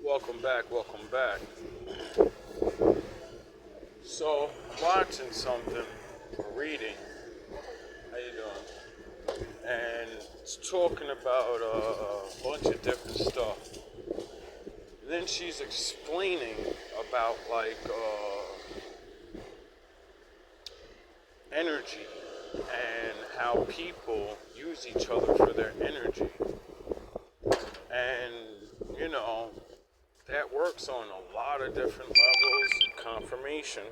Welcome back, welcome back. So, I'm watching something, or reading, how you doing? And it's talking about a bunch of different stuff. And then she's explaining about energy and how people use each other for their energy. And, you know, that works on a lot of different levels of confirmation.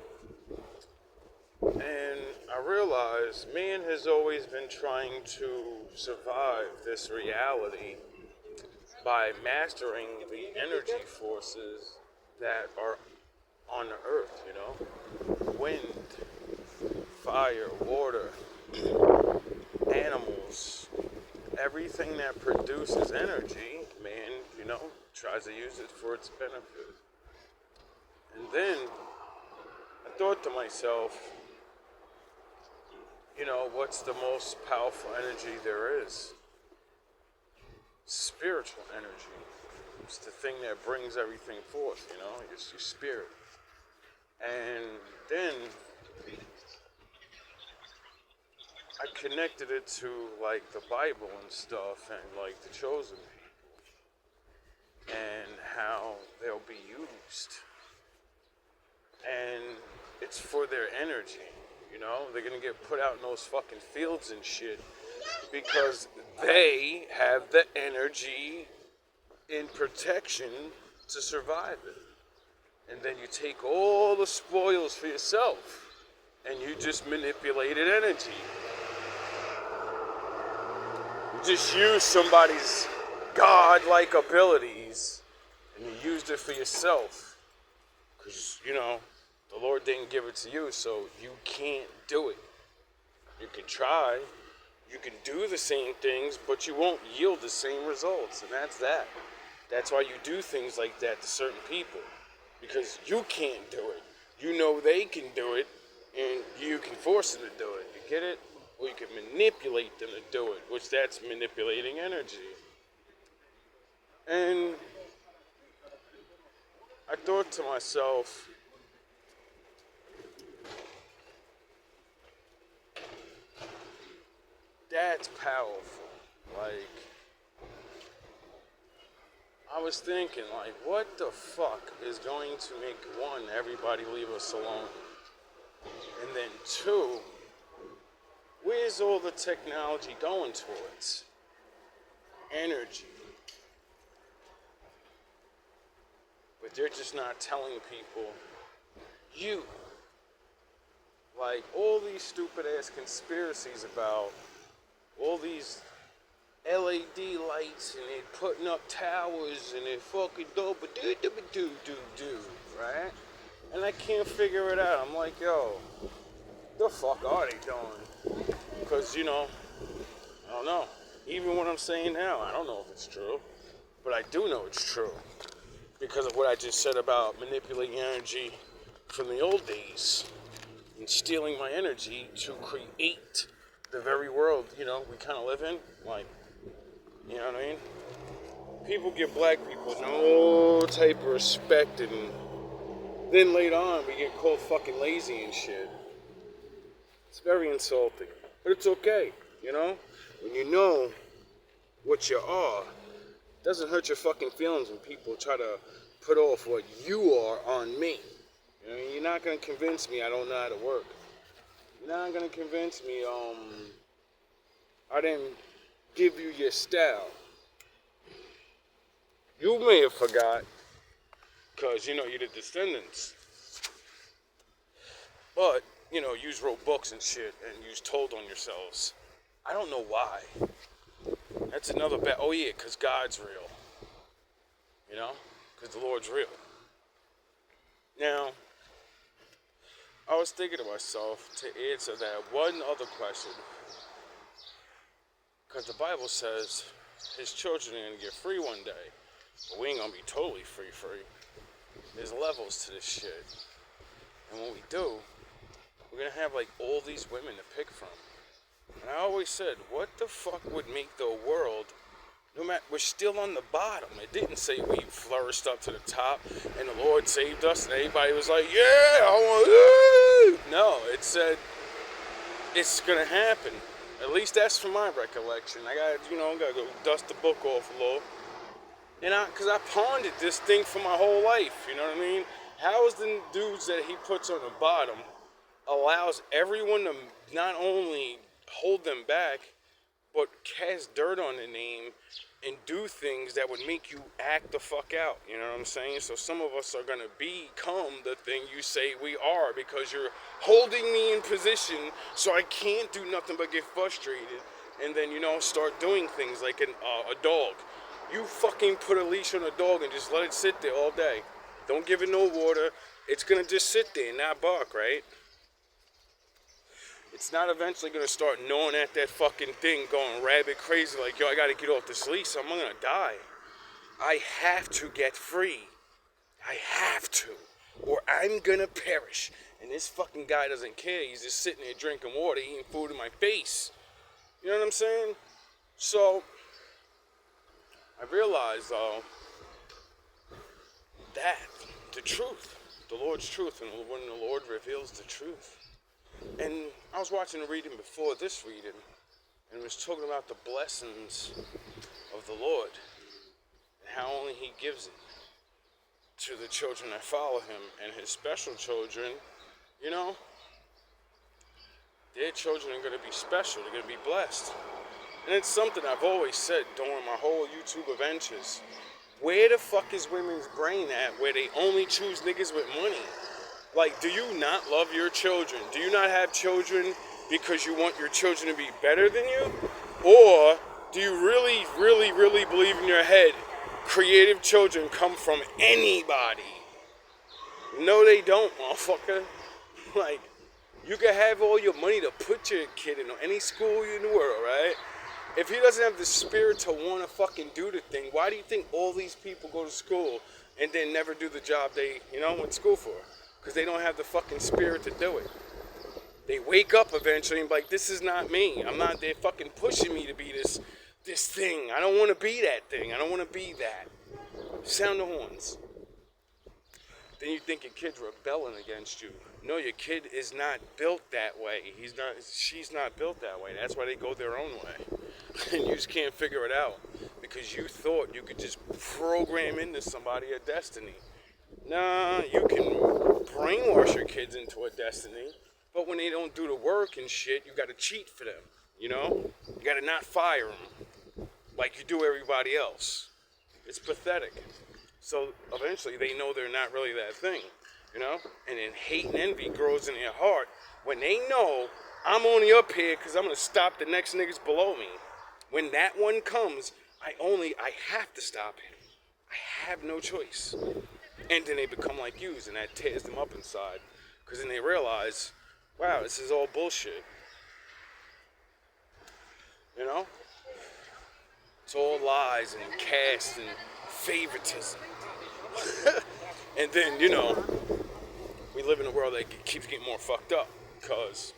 And I realize man has always been trying to survive this reality by mastering the energy forces that are on the earth, wind, fire, water, animals, everything that produces energy, man, tries to use it for its benefit. And then I thought to myself, what's the most powerful energy there is? Spiritual energy. It's the thing that brings everything forth, it's your spirit. And then I connected it to the Bible and stuff and the chosen people and how they'll be used. And it's for their energy, they're gonna get put out in those fucking fields and shit because they have the energy in protection to survive it. And then you take all the spoils for yourself and you just manipulated energy. You just used somebody's godlike abilities and you used it for yourself. Because, the Lord didn't give it to you, so you can't do it. You can try, you can do the same things, but you won't yield the same results, and that's that. That's why you do things like that to certain people, because you can't do it. You know they can do it, and you can force them to do it. You get it? Or you can manipulate them to do it, which that's manipulating energy. And I thought to myself, that's powerful. I was thinking, what the fuck is going to make, one, everybody leave us alone? And then two, where's all the technology going towards? Energy. But they're just not telling people, all these stupid ass conspiracies about all these LED lights and they're putting up towers and they're fucking do, right? And I can't figure it out. I'm like, yo, the fuck are they doing? Because, I don't know. Even what I'm saying now, I don't know if it's true. But I do know it's true. Because of what I just said about manipulating energy from the old days and stealing my energy to create the very world, we kind of live in. You know what I mean? People give black people no type of respect, and then later on we get called fucking lazy and shit. It's very insulting. But it's okay, When you know what you are, it doesn't hurt your fucking feelings when people try to put off what you are on me. You're not going to convince me I don't know how to work. You're not going to convince me I didn't give you your style. You may have forgot because, you're the descendants. But, yous wrote books and shit and yous told on yourselves. I don't know why. That's another bad. Oh yeah, because God's real. Because the Lord's real. Now, I was thinking to myself to answer that one other question. Because the Bible says his children are going to get free one day. But we ain't going to be totally free. There's levels to this shit. And when we do, we're going to have all these women to pick from. And I always said, what the fuck would make the world No matter, we're still on the bottom. It didn't say we flourished up to the top and the Lord saved us and everybody was like, yeah, I want. No, it said it's gonna happen. At least that's from my recollection. I gotta go dust the book off a little. And cause I pondered this thing for my whole life, you know what I mean? How is the dudes that he puts on the bottom allows everyone to not only hold them back, but cast dirt on the name and do things that would make you act the fuck out, you know what I'm saying? So some of us are gonna become the thing you say we are because you're holding me in position so I can't do nothing but get frustrated and then, start doing things like a dog. You fucking put a leash on a dog and just let it sit there all day. Don't give it no water. It's gonna just sit there and not bark, right? It's not eventually gonna start gnawing at that fucking thing, going rabid crazy like, yo, I gotta get off this leash, I'm gonna die. I have to get free. I have to. Or I'm gonna perish. And this fucking guy doesn't care. He's just sitting there drinking water, eating food in my face. You know what I'm saying? So, I realized, though, that the truth, the Lord's truth, and when the Lord reveals the truth. And I was watching a reading before this reading, and it was talking about the blessings of the Lord, and how only He gives it to the children that follow Him, and His special children, their children are going to be special, they're going to be blessed. And it's something I've always said during my whole YouTube adventures. Where the fuck is women's brain at where they only choose niggas with money? Like, do you not love your children? Do you not have children because you want your children to be better than you? Or do you really, really, really believe in your head creative children come from anybody? No, they don't, motherfucker. Like, you can have all your money to put your kid in any school in the world, right? If he doesn't have the spirit to want to fucking do the thing, why do you think all these people go to school and then never do the job they, went to school for? Because they don't have the fucking spirit to do it. They wake up eventually and be like, this is not me. They're fucking pushing me to be this thing. I don't want to be that thing. I don't want to be that. Sound the horns. Then you think your kid's rebelling against you. No, your kid is not built that way. She's not built that way. That's why they go their own way. And you just can't figure it out. Because you thought you could just program into somebody a destiny. Nah, you can brainwash your kids into a destiny. But when they don't do the work and shit, you gotta cheat for them. You gotta not fire them. Like you do everybody else. It's pathetic. So eventually they know they're not really that thing. And then hate and envy grows in their heart when they know I'm only up here because I'm going to stop the next niggas below me. When that one comes, I have to stop him. I have no choice. And then they become like yous, and that tears them up inside. Because then they realize, wow, this is all bullshit. It's all lies and caste and favoritism. And then, we live in a world that keeps getting more fucked up. Because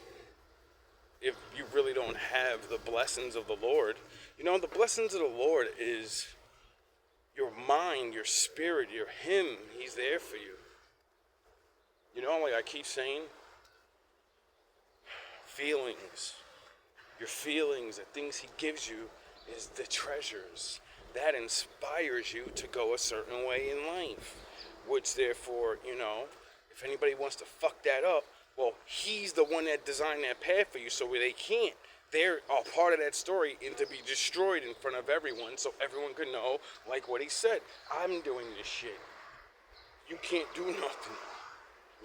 if you really don't have the blessings of the Lord, the blessings of the Lord is your mind, your spirit, your Him. He's there for you. Like I keep saying, feelings, your feelings, the things He gives you is the treasures. That inspires you to go a certain way in life. Which therefore, if anybody wants to fuck that up, well, He's the one that designed that path for you so they can't. They're a part of that story and to be destroyed in front of everyone so everyone could know, like what He said, I'm doing this shit. You can't do nothing.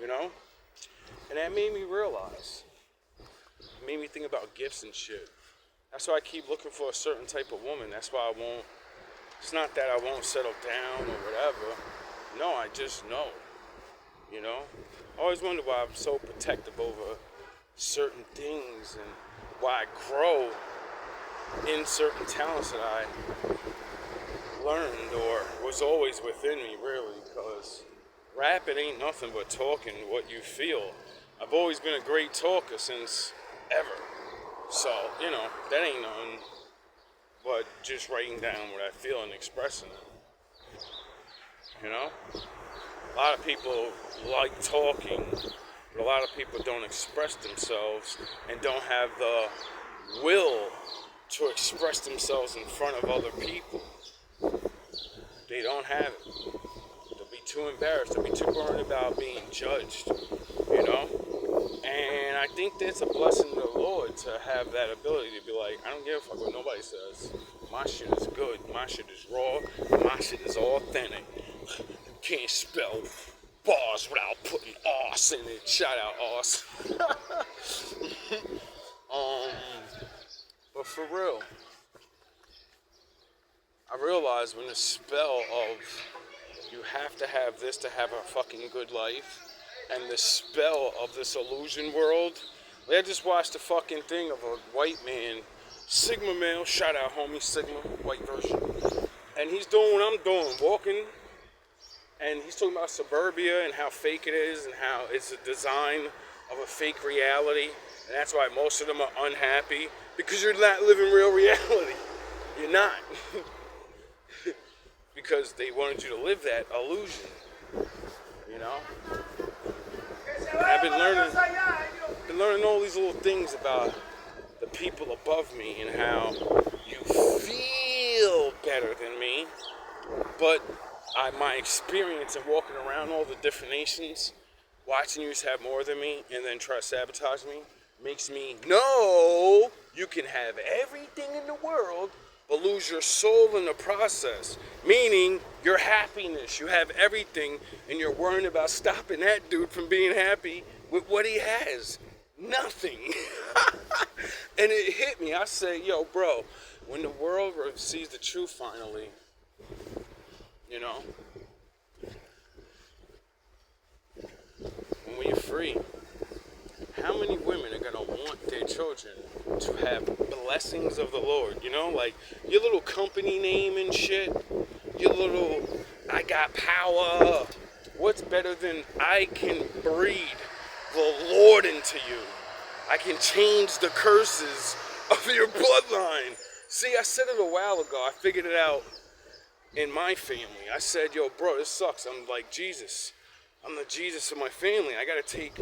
And that made me realize. It made me think about gifts and shit. That's why I keep looking for a certain type of woman. That's why it's not that I won't settle down or whatever. No, I just know. I always wonder why I'm so protective over certain things and why I grow in certain talents that I learned or was always within me, really, because rapping ain't nothing but talking what you feel. I've always been a great talker since ever. So, that ain't nothing but just writing down what I feel and expressing it. You know? A lot of people like talking, but a lot of people don't express themselves and don't have the will to express themselves in front of other people. They don't have it. They'll be too embarrassed. They'll be too worried about being judged, you know? And I think that's a blessing of the Lord to have that ability to be like, I don't give a fuck what nobody says. My shit is good. My shit is raw. My shit is authentic. You can't spell bars without putting arse in it. Shout out arse. But for real, I realized when the spell of you have to have this to have a fucking good life, and the spell of this illusion world. Like I just watched a fucking thing of a white man, Sigma male, shout out homie Sigma, white version. And he's doing what I'm doing, walking, and he's talking about suburbia and how fake it is and how it's a design of a fake reality. And that's why most of them are unhappy, because you're not living real reality. You're not. Because they wanted you to live that illusion, you know? And I've been learning all these little things about the people above me and how you feel better than me, but my experience of walking around all the different nations, watching you have more than me and then try to sabotage me, makes me know you can have everything in the world but lose your soul in the process. Meaning, your happiness, you have everything, and you're worrying about stopping that dude from being happy with what he has. Nothing. And it hit me. I say, yo, bro, when the world sees the truth finally, you know, when we're free, how many women are gonna want their children to have blessings of the Lord? You know, like your little company name and shit, your little, I got power. What's better than I can breed the Lord into you? I can change the curses of your bloodline. See, I said it a while ago. I figured it out in my family. I said, yo, bro, this sucks. I'm like Jesus. I'm the Jesus of my family. I gotta take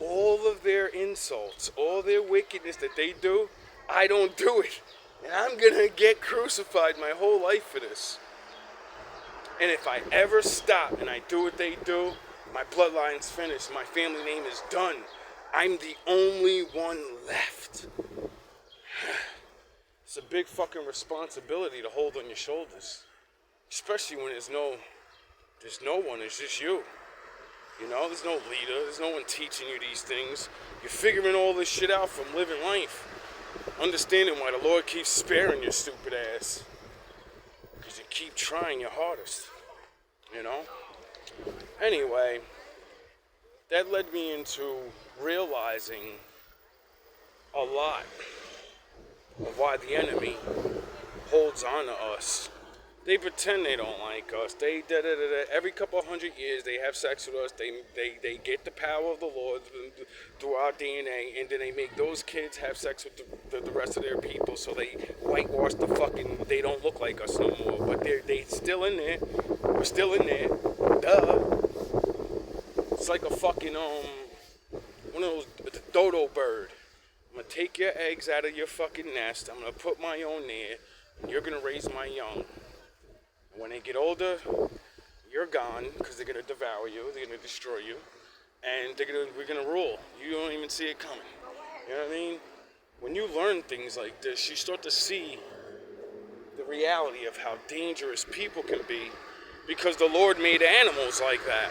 all of their insults, all their wickedness that they do. I don't do it. And I'm gonna get crucified my whole life for this. And if I ever stop and I do what they do, my bloodline's finished. My family name is done. I'm the only one left. It's a big fucking responsibility to hold on your shoulders. Especially when there's no one, it's just you. You know, there's no leader, there's no one teaching you these things. You're figuring all this shit out from living life. Understanding why the Lord keeps sparing your stupid ass. Because you keep trying your hardest. You know? Anyway, that led me into realizing a lot of why the enemy holds on to us. They pretend they don't like us. They every couple of 100 years they have sex with us. They get the power of the Lord through our DNA, and then they make those kids have sex with the rest of their people. So they whitewash the fucking. They don't look like us no more. But they still in there. We're still in there. Duh. It's like a fucking one of those the dodo bird. I'm gonna take your eggs out of your fucking nest. I'm gonna put my own there, and you're gonna raise my young. When they get older, you're gone because they're gonna devour you. They're gonna destroy you, and we're gonna rule. You don't even see it coming. You know what I mean? When you learn things like this, you start to see the reality of how dangerous people can be, because the Lord made animals like that.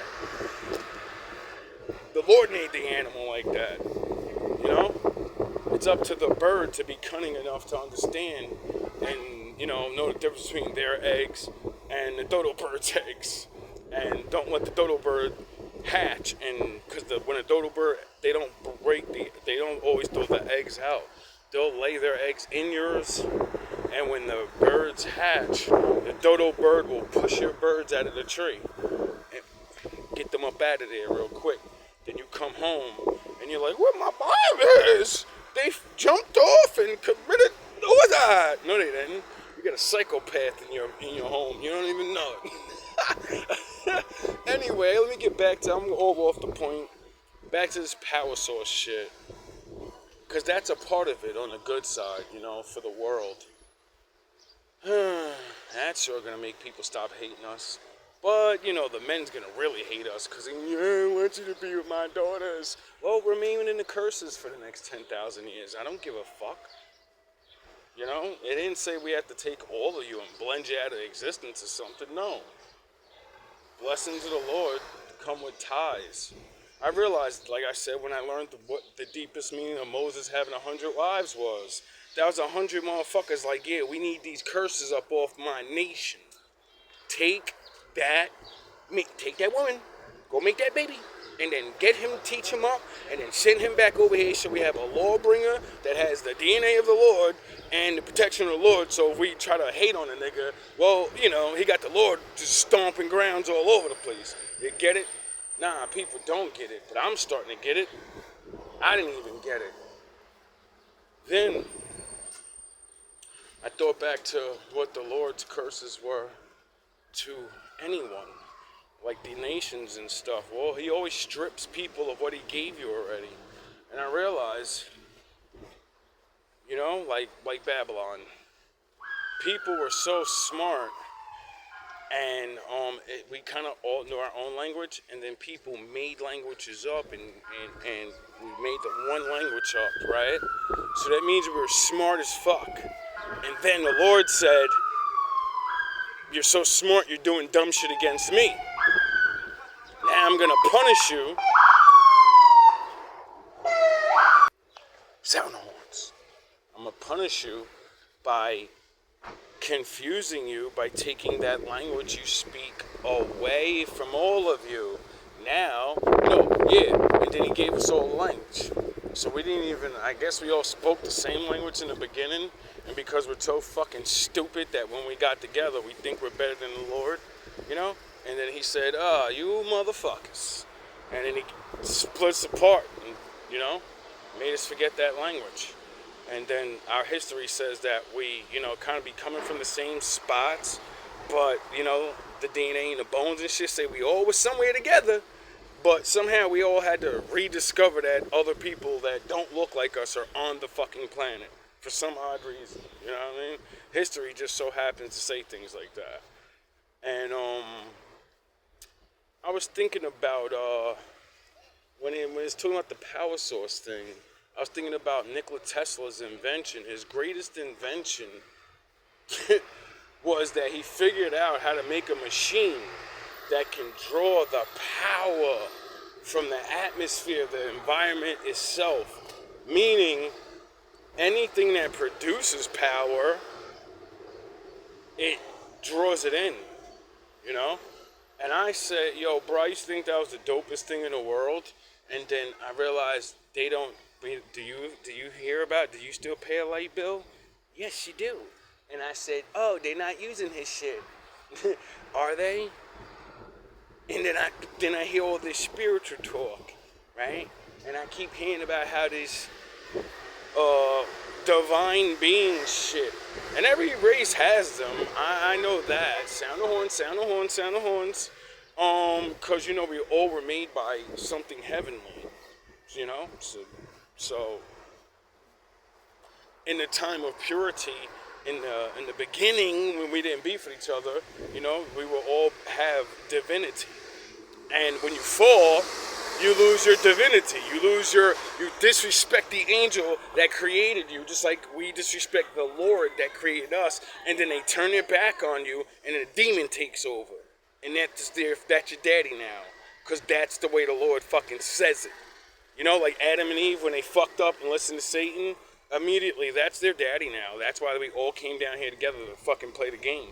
The Lord made the animal like that. You know, it's up to the bird to be cunning enough to understand and know the difference between their eggs and the dodo bird's eggs, and don't let the dodo bird hatch. And because when a dodo bird, they don't always throw the eggs out. They'll lay their eggs in yours, and when the birds hatch, the dodo bird will push your birds out of the tree and get them up out of there real quick. Then you come home and you're like, where my mom is? They jumped off and committed suicide. No, they didn't. You got a psychopath in your home. You don't even know it. Anyway, let me get back to. I'm all off the point. Back to this power source shit, because that's a part of it on the good side, for the world. That's sure gonna make people stop hating us. But, the men's gonna really hate us because I want you to be with my daughters. Well, remain in the curses for the next 10,000 years. I don't give a fuck. It didn't say we have to take all of you and blend you out of existence or something. No. Blessings of the Lord come with ties. I realized, like I said, when I learned what the deepest meaning of Moses having 100 wives was. That was 100 motherfuckers like, yeah, we need these curses up off my nation. Take that woman, go make that baby, and then get him, teach him up, and then send him back over here so we have a lawbringer that has the DNA of the Lord and the protection of the Lord. So if we try to hate on a nigga, well, he got the Lord just stomping grounds all over the place. You get it? Nah, people don't get it, but I'm starting to get it. I didn't even get it. Then I thought back to what the Lord's curses were to anyone, like the nations and stuff. Well, he always strips people of what he gave you already. And I realized, like Babylon, people were so smart, and we kind of all knew our own language, and then people made languages up, and we made the one language up, right? So that means we were smart as fuck. And then the Lord said, you're so smart, you're doing dumb shit against me. Now I'm gonna punish you. Sound horns. I'm gonna punish you by confusing you, by taking that language you speak away from all of you. Now, and then he gave us all a language. So we didn't even, I guess we all spoke the same language in the beginning, and because we're so fucking stupid that when we got together, we think we're better than the Lord, And then he said, you motherfuckers. And then he split us apart, and, made us forget that language. And then our history says that we, kind of be coming from the same spots, but, the DNA and the bones and shit say we all were somewhere together, but somehow we all had to rediscover that other people that don't look like us are on the fucking planet for some odd reason. You know what I mean? History just so happens to say things like that. And I was thinking about when it's talking about the power source thing, I was thinking about Nikola Tesla's invention. His greatest invention was that he figured out how to make a machine that can draw the power from the atmosphere, the environment itself. Meaning, anything that produces power, it draws it in, And I said, yo, bro, I used to think that was the dopest thing in the world. And then I realized they don't, do you hear about, do you still pay a light bill? Yes, you do. And I said, oh, they're not using his shit. Are they? And then I hear all this spiritual talk, right? And I keep hearing about how this divine being shit. And every race has them. I know that. Sound the horns, sound the horns, sound the horns. Because, we all were made by something heavenly, So in the time of purity, in the beginning, when we didn't beef with each other, we will all have divinity. And when you fall, you lose your divinity. You disrespect the angel that created you, just like we disrespect the Lord that created us. And then they turn their back on you, and then a demon takes over. And that's your daddy now. Because that's the way the Lord fucking says it. Like Adam and Eve, when they fucked up and listened to Satan, immediately, that's their daddy now. That's why we all came down here together to fucking play the game.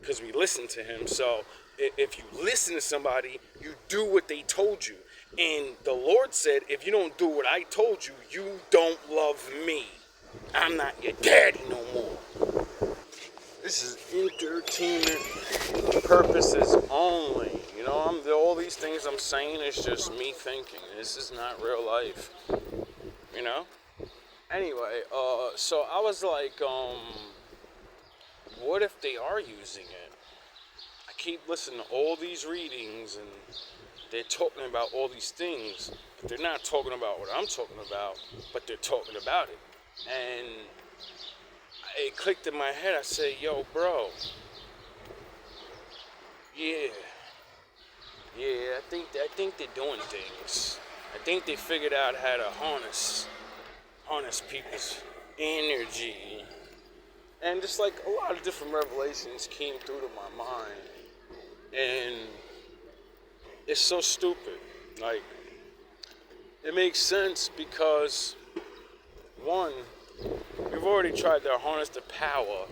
Because we listened to him. So, if you listen to somebody, you do what they told you. And the Lord said, if you don't do what I told you, you don't love me. I'm not your daddy no more. This is entertainment purposes only. All these things I'm saying is just me thinking. This is not real life. Anyway, so I was like, what if they are using it? I keep listening to all these readings and they're talking about all these things, but they're not talking about what I'm talking about, but they're talking about it. And it clicked in my head. I say, yo, bro, yeah, I think they're doing things. I think they figured out how to harness people's energy. And just like a lot of different revelations came through to my mind. And it's so stupid. Like, it makes sense because, one, we've already tried to harness the power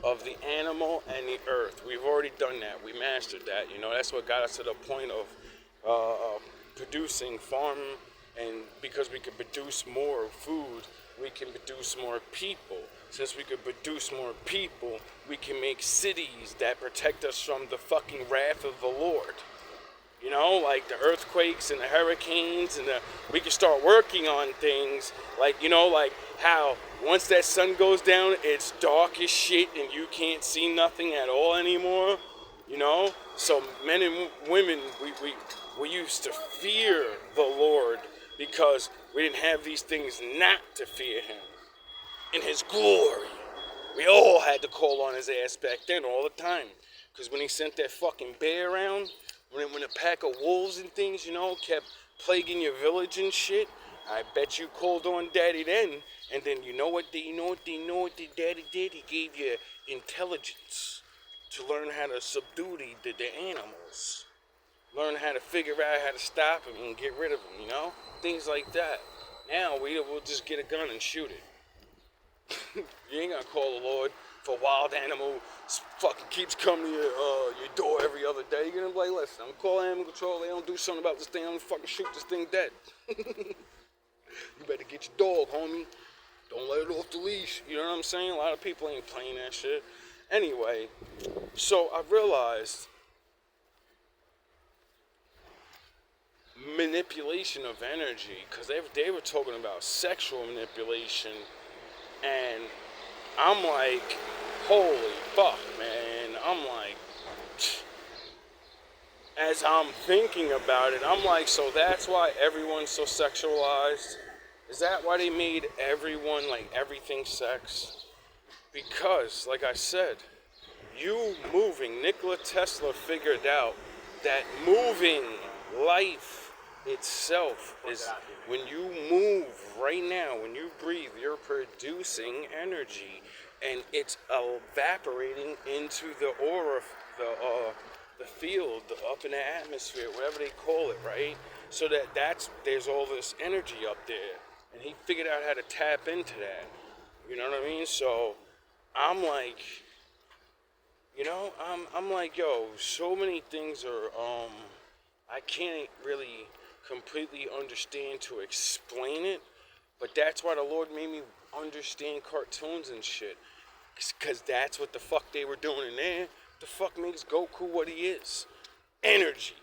of the animal and the earth. We've already done that. We mastered that. That's what got us to the point of producing farm. And because we could produce more food, we can produce more people. Since we could produce more people, we can make cities that protect us from the fucking wrath of the Lord. Like the earthquakes and the hurricanes, and we can start working on things like, like how once that sun goes down, it's dark as shit and you can't see nothing at all anymore. So men and women, we used to fear the Lord because we didn't have these things not to fear him. In his glory. We all had to call on his ass back then all the time. Because when he sent that fucking bear around, when a pack of wolves and things, kept plaguing your village and shit, I bet you called on Daddy then. And then you know what the Daddy did? He gave you intelligence to learn how to subdue the animals. Learn how to figure out how to stop them and get rid of them, Things like that. Now we'll just get a gun and shoot it. You ain't gonna call the Lord for a wild animal fucking keeps coming to your door every other day. You're gonna be like, listen, I'm calling animal control. They don't do something about this thing. I'm gonna fucking shoot this thing dead. You better get your dog, homie. Don't let it off the leash. You know what I'm saying? A lot of people ain't playing that shit. Anyway, so I realized manipulation of energy, because they were talking about sexual manipulation. And I'm like, holy fuck, man. I'm like, as I'm thinking about it, I'm like, so that's why everyone's so sexualized? Is that why they made everyone, like, everything sex? Because, like I said, Nikola Tesla figured out that moving life itself is, when you move right now, when you breathe, you're producing energy, and it's evaporating into the aura, the field, up in the atmosphere, whatever they call it, right? So there's all this energy up there, and he figured out how to tap into that. You know what I mean? So I'm like, I'm like, yo, so many things are, I can't really completely understand to explain it, but that's why the Lord made me understand cartoons and shit, because that's what the fuck they were doing in there. The fuck makes Goku what he is? Energy.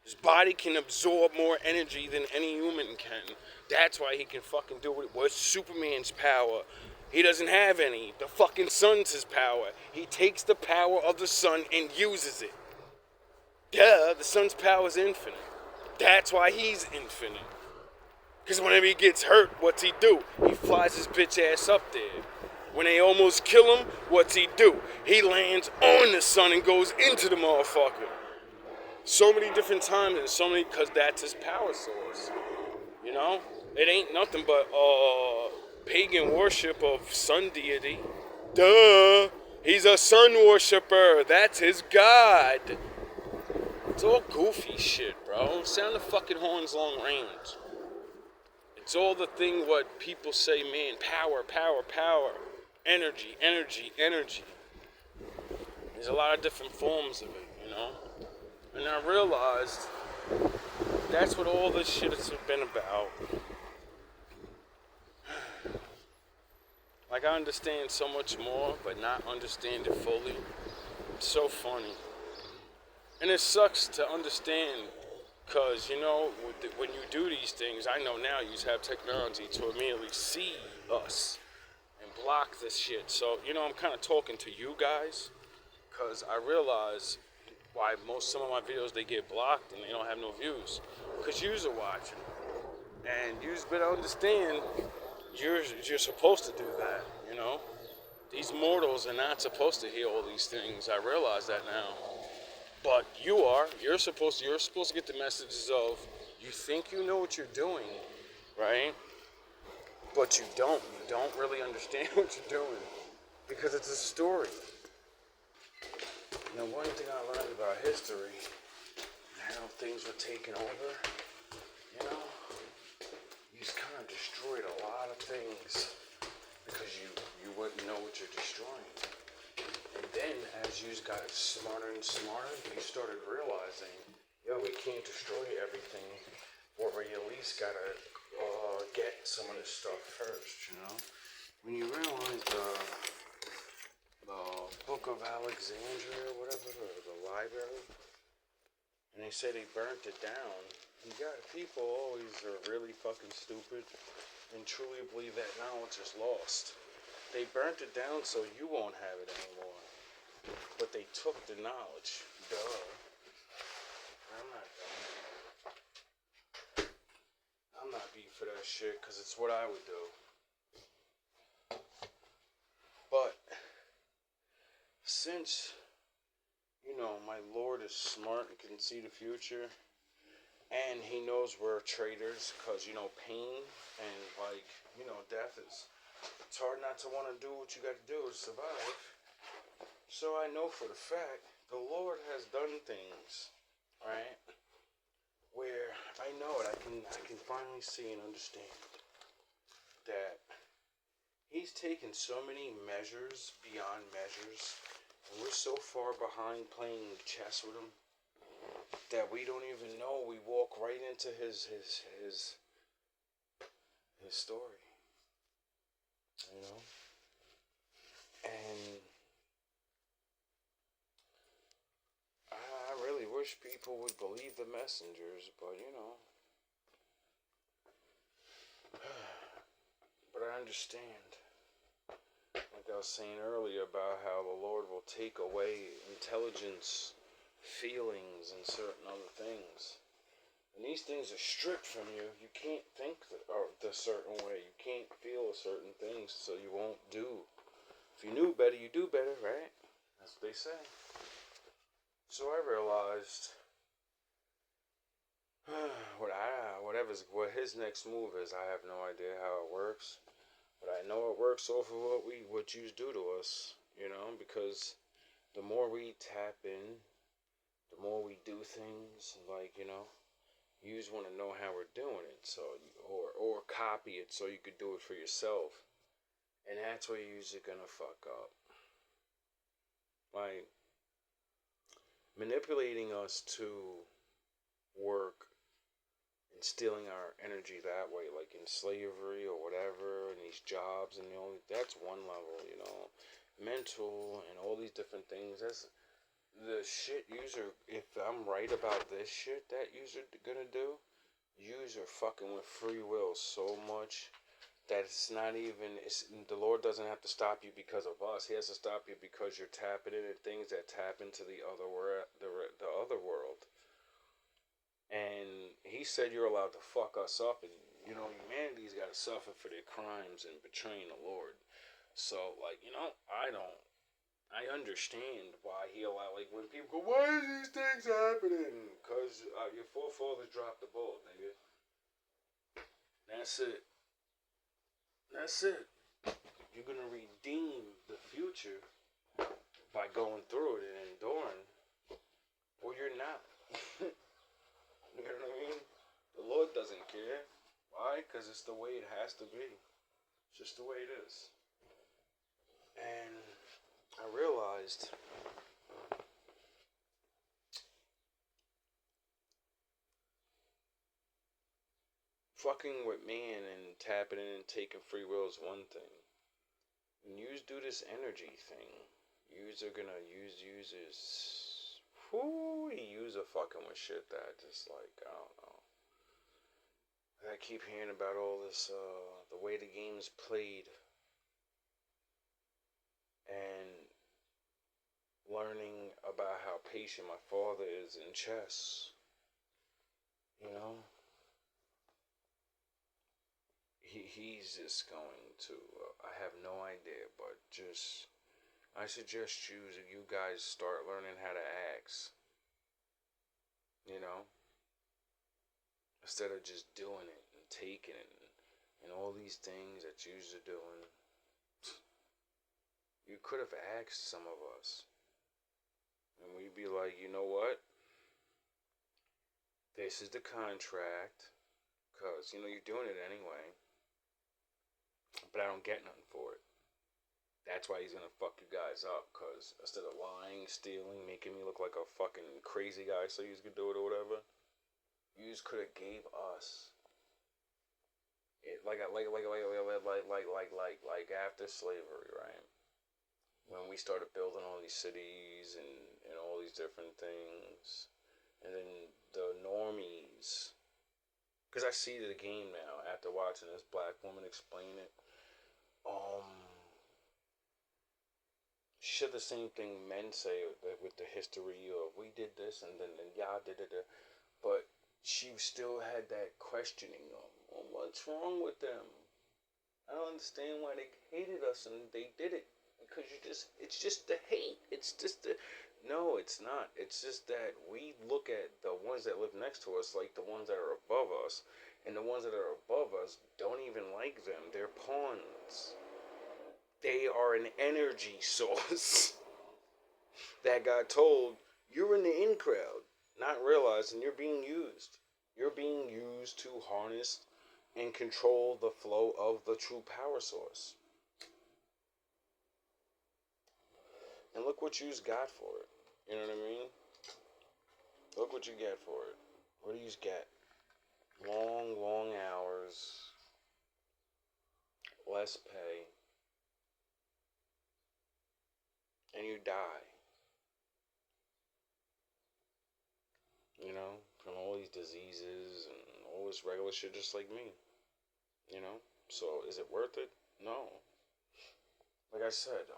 His body can absorb more energy than any human can. That's why he can fucking do it. What's Superman's power? He doesn't have any. The fucking sun's his power. He takes the power of the sun and uses it. Duh, the sun's power is infinite. That's why he's infinite. Because whenever he gets hurt, what's he do? He flies his bitch ass up there. When they almost kill him, what's he do? He lands on the sun and goes into the motherfucker. So many different times, and so many, because that's his power source. It ain't nothing but pagan worship of sun deity. Duh! He's a sun worshiper. That's his god. It's all goofy shit, bro. Sound the fucking horns long range. It's all the thing what people say, man, power, power, power. Energy, energy, energy. There's a lot of different forms of it, And I realized that's what all this shit has been about. Like, I understand so much more, but not understand it fully. It's so funny. And it sucks to understand, because, when you do these things, I know now you have technology to immediately see us and block this shit. So, I'm kind of talking to you guys because I realize why some of my videos they get blocked and they don't have no views because yous are watching and yous better understand you're supposed to do that. These mortals are not supposed to hear all these things. I realize that now. But you're supposed to get the messages of you think you know what you're doing, right? But you don't. You don't really understand what you're doing because it's a story. One thing I learned about history, how things were taken over, you just kind of destroyed a lot of things because you wouldn't know what you're destroying. And then as you got smarter and smarter, you started realizing, we can't destroy everything, or we at least gotta get some of this stuff first, When you realize the Book of Alexandria, whatever, the library, and they say they burnt it down, you got people always are really fucking stupid and truly believe that knowledge is lost. They burnt it down so you won't have it anymore. But they took the knowledge. Duh. I'm not dumb. I'm not beat for that shit because it's what I would do. But since, my Lord is smart and can see the future, and he knows we're traitors because, pain and, death is, it's hard not to want to do what you got to do to survive. So I know for the fact the Lord has done things, right, where I know it. I can finally see and understand that he's taken so many measures beyond measures, and we're so far behind playing chess with him that we don't even know. We walk right into his story, and I really wish people would believe the messengers, but but I understand. Like I was saying earlier about how the Lord will take away intelligence, feelings, and certain other things. And these things are stripped from you. You can't think the certain way. You can't feel certain things, so you won't do. If you knew better, you do better, right? That's what they say. So I realized what his next move is. I have no idea how it works, but I know it works off of what you do to us, because the more we tap in, the more we do things, you just want to know how we're doing it, so or copy it so you could do it for yourself, and that's where you're usually gonna fuck up. Like manipulating us to work and stealing our energy that way, like in slavery or whatever, and these jobs, and that's one level, mental and all these different things. That's the shit user. If I'm right about this shit that user gonna do, user fucking with free will so much that it's not even. The Lord doesn't have to stop you because of us. He has to stop you because you're tapping into things that tap into the other world. And he said you're allowed to fuck us up, and humanity's got to suffer for their crimes and betraying the Lord. So, I understand why he allowed, when people go, why are these things happening? Because your forefathers dropped the ball, nigga. That's it. That's it. You're going to redeem the future by going through it and enduring, or you're not. You know what I mean? The Lord doesn't care. Why? Because it's the way it has to be. It's just the way it is. And I realized fucking with man and tapping in and taking free will is one thing. When you do this energy thing, yous are gonna use users. Yous are fucking with shit that just I don't know. I keep hearing about all this, the way the game's played. and learning about how patient my father is in chess. You know, he's just going to. I have no idea, but just I suggest you guys start learning how to ask. You know, instead of just doing it and taking it and all these things that you're doing. You could have asked some of us, and we'd be like, you know what? This is the contract, cause you're doing it anyway, but I don't get nothing for it. That's why he's gonna fuck you guys up, cause instead of lying, stealing, making me look like a fucking crazy guy, so you could do it or whatever, you just could have gave us it like after slavery, right? When we started building all these cities and all these different things, and then the normies, because I see the game now after watching this black woman explain it. She said the same thing men say with the history of we did this and then y'all did it, but she still had that questioning on what's wrong with them. I don't understand why they hated us and they did it. Because it's just the hate. It's just the, no, it's not. It's just that we look at the ones that live next to us like the ones that are above us. And the ones that are above us don't even like them. They're pawns. They are an energy source that got told, you're in the in crowd. Not realizing you're being used. You're being used to harness and control the flow of the true power source. And look what you've got for it. You know what I mean? Look what you get for it. What do you get? Long, long hours, less pay, and you die. You know, from all these diseases and all this regular shit, just like me. You know, so is it worth it? No. Like I said,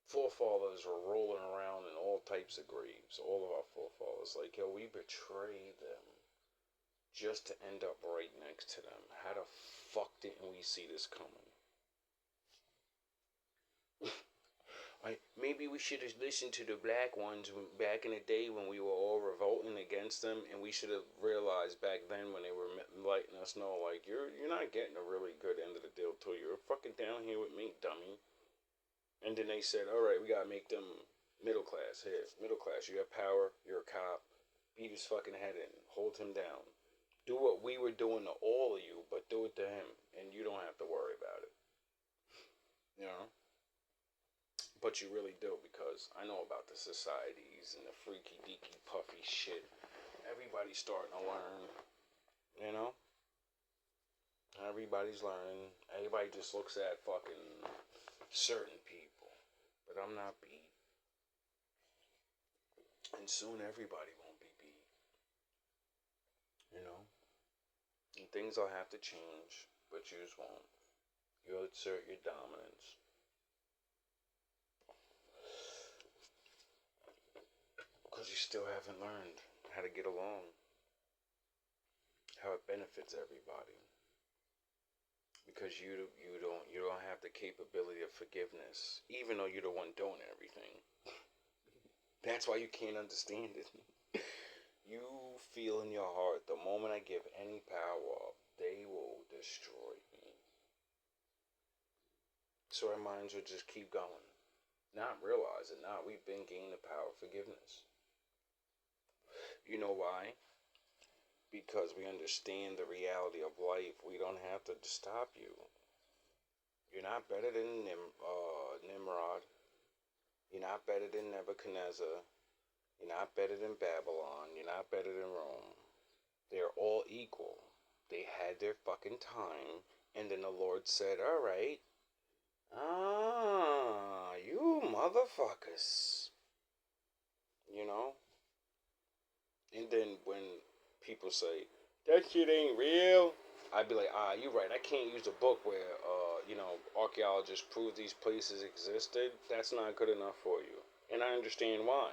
forefathers are rolling around in all types of graves. All of our forefathers, like we betrayed them just to end up right next to them. How the fuck didn't we see this coming? Maybe we should have listened to the black ones back in the day when we were all revolting against them, and we should have realized back then when they were letting us know, like, you're not getting a really good end of the deal till you're fucking down here with me, dummy. And then they said, all right, we gotta make them middle class. Here, middle class, you have power, you're a cop, beat his fucking head in, hold him down. Do what we were doing to all of you, but do it to him, and you don't have to worry about it. You know? But you really do, because I know about the societies and the freaky deaky puffy shit. Everybody's starting to learn, you know? Everybody's learning. Everybody just looks at fucking certain people. But I'm not beat. And soon everybody won't be beat. You know? And things will have to change, but you just won't. You'll assert your dominance. Because you still haven't learned how to get along, how it benefits everybody. Because you don't have the capability of forgiveness, even though you're the one doing everything. That's why you can't understand it. You feel in your heart, the moment I give any power up, they will destroy me. So our minds will just keep going, not realizing, we've been gaining the power of forgiveness. You know why? Because we understand the reality of life. We don't have to stop you. You're not better than Nimrod. You're not better than Nebuchadnezzar. You're not better than Babylon. You're not better than Rome. They're all equal. They had their fucking time. And then the Lord said, all right. You motherfuckers. You know? And then when people say, that shit ain't real, I'd be like, you're right. I can't use a book where archaeologists proved these places existed, that's not good enough for you. And I understand why.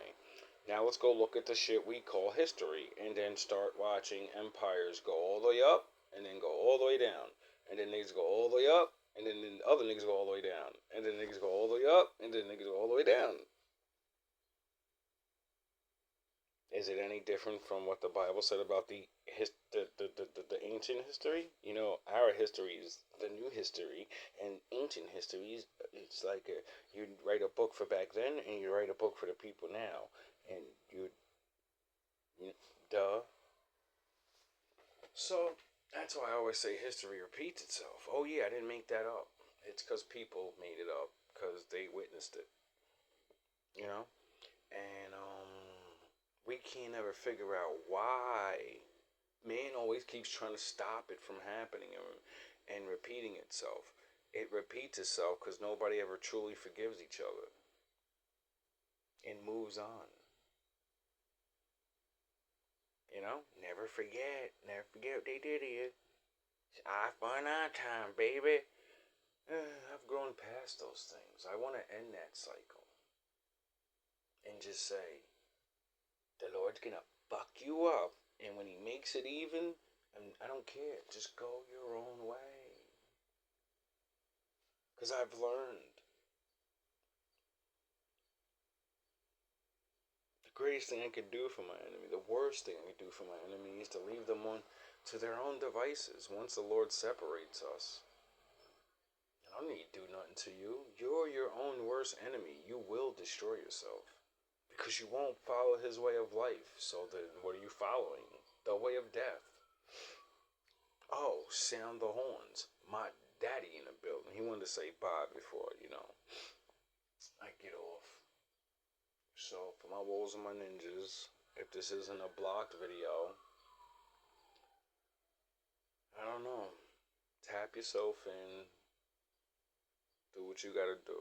Now let's go look at the shit we call history and then start watching empires go all the way up and then go all the way down. And then niggas go all the way up and then other niggas go all the way down. And then niggas go all the way up and then niggas go all the way down. Is it any different from what the Bible said about the ancient history? Our history is the new history, and ancient history is it's like you write a book for back then, and you write a book for the people now, and duh. So that's why I always say history repeats itself. Oh yeah, I didn't make that up. It's because people made it up because they witnessed it. And we can't ever figure out why man always keeps trying to stop it from happening and repeating itself. It repeats itself because nobody ever truly forgives each other and moves on. Never forget what they did here. It's I fun our time, baby. I've grown past those things. I want to end that cycle and just say, the Lord's gonna fuck you up, and when he makes it even, I don't care, just go your own way. Because I've learned the greatest thing I could do for my enemy, the worst thing I could do for my enemy, is to leave them to their own devices once the Lord separates us. I don't need to do nothing to you. You're your own worst enemy. You will destroy yourself. Because you won't follow his way of life. So then what are you following? The way of death. Oh, sound the horns. My daddy in the building. He wanted to say bye before, I get off. So for my wolves and my ninjas, if this isn't a blocked video, I don't know. Tap yourself in. Do what you gotta do.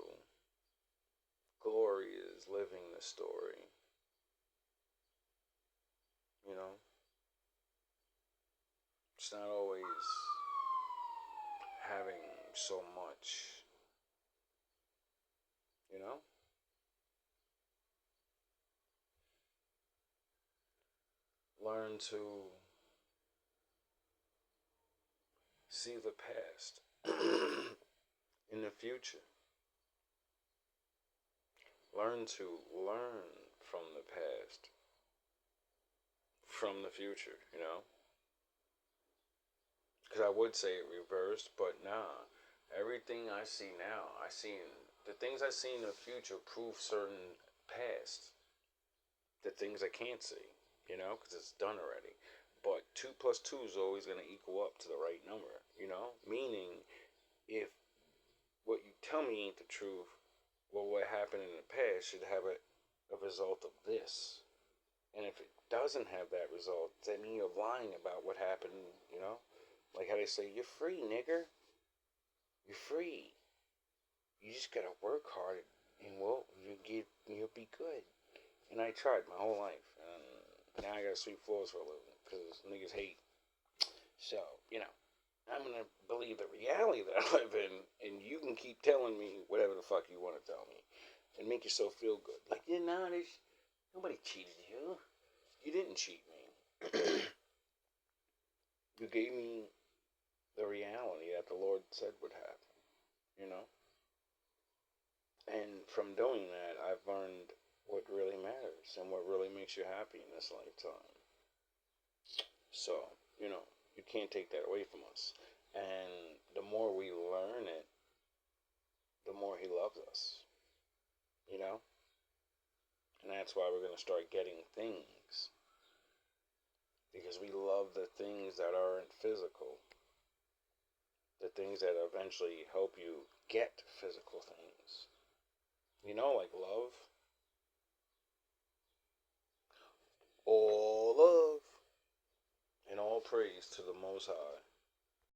Glory is living the story. It's not always having so much. Learn to see the past in the future. Learn to learn from the past, from the future, Because I would say it reversed, but nah. Everything I see now, the things I see in the future prove certain past. The things I can't see, because it's done already. But 2 plus 2 is always going to equal up to the right number, Meaning, if what you tell me ain't the truth, well, what happened in the past should have a result of this. And if it doesn't have that result, that means you're lying about what happened, Like how they say, you're free, nigger. You're free. You just gotta work hard, and you'll be good. And I tried my whole life, and now I gotta sweep floors for a living because niggas hate. So I'm gonna believe the reality that I live in, and you can keep telling me whatever the fuck you want to tell me, and make yourself feel good. Like nobody cheated you. You didn't cheat me. You gave me the reality that the Lord said would happen, And from doing that, I've learned what really matters and what really makes you happy in this lifetime. So, you can't take that away from us. And the more we learn it, the more he loves us, And that's why we're going to start getting things. Because we love the things that aren't physical. The things that eventually help you get physical things. Like love. All love and all praise to the Most High.